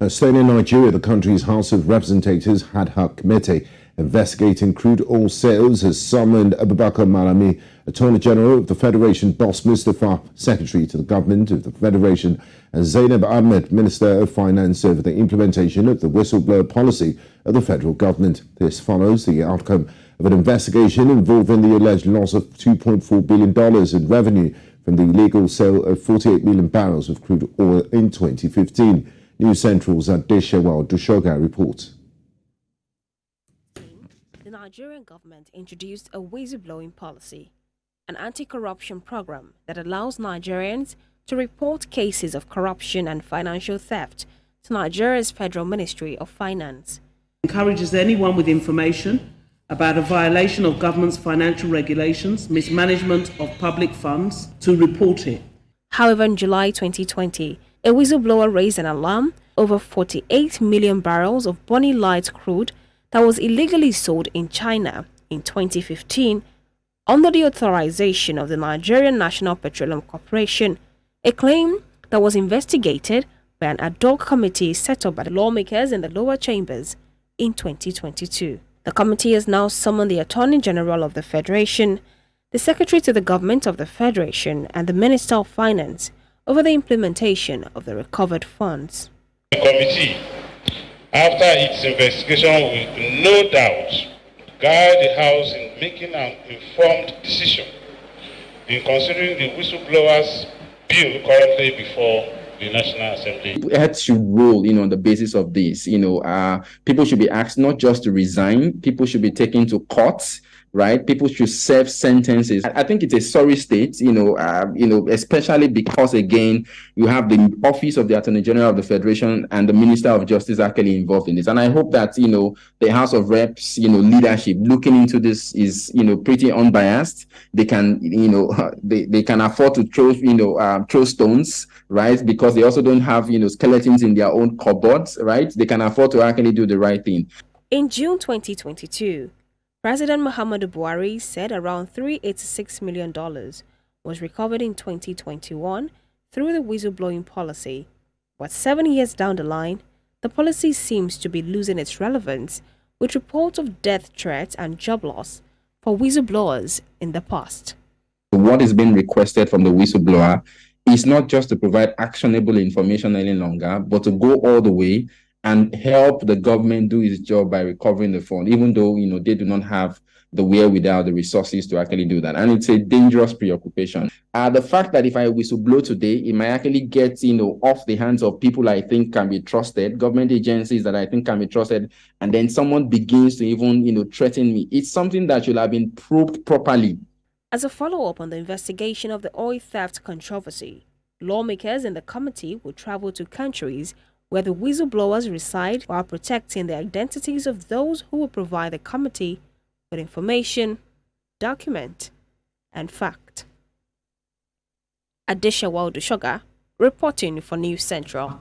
Staying in Nigeria, the country's House of Representatives Ad-hoc committee investigating crude oil sales has summoned Abubakar Malami, Attorney General of the Federation, Boss Mustapha, Secretary to the Government of the Federation, and Zainab Ahmed, Minister of Finance, over the implementation of the whistleblower policy of the federal government. This follows the outcome of an investigation involving the alleged loss of $2.4 billion in revenue from the illegal sale of 48 million barrels of crude oil in 2015. News Central's Adesewa Odusoga reports. The Nigerian government introduced a whistleblowing policy, an anti-corruption program that allows Nigerians to report cases of corruption and financial theft to Nigeria's Federal Ministry of Finance. Encourages anyone with information about a violation of government's financial regulations, mismanagement of public funds, to report it. However, in July 2020, a whistleblower raised an alarm over 48 million barrels of Bonny Light crude that was illegally sold in China in 2015 under the authorization of the Nigerian National Petroleum Corporation, a claim that was investigated by an ad hoc committee set up by the lawmakers in the lower chambers in 2022. The committee has now summoned the Attorney General of the Federation, the Secretary to the Government of the Federation, and the Minister of Finance over the implementation of the recovered funds. The committee, after its investigation, will no doubt guide the House in making an informed decision in considering the whistleblowers bill currently before the National Assembly. Heads should rule, on the basis of this. People should be asked not just to resign. People should be taken to court, right? People should serve sentences. I think it's a sorry state, especially because, again, you have the Office of the Attorney General of the Federation and the Minister of Justice actually involved in this. And I hope that, the House of Reps, leadership looking into this is, pretty unbiased. They can, they can afford to throw stones, right? Because they also don't have, skeletons in their own cupboards, right? They can afford to actually do the right thing. In June 2022, President Muhammadu Buhari said around $386 million was recovered in 2021 through the whistleblowing policy. But 7 years down the line, the policy seems to be losing its relevance, with reports of death threats and job loss for whistleblowers in the past. What is being requested from the whistleblower is not just to provide actionable information any longer, but to go all the way and help the government do its job by recovering the fund, even though, they do not have the wherewithal, the resources to actually do that. And it's a dangerous preoccupation. The fact that if I whistleblow today, it might actually get, off the hands of people I think can be trusted, government agencies that I think can be trusted, and then someone begins to even, threaten me. It's something that should have been probed properly. As a follow-up on the investigation of the oil theft controversy, lawmakers in the committee will travel to countries where the whistleblowers reside while protecting the identities of those who will provide the committee with information, document, and fact. Adesewa Odusoga, reporting for News Central.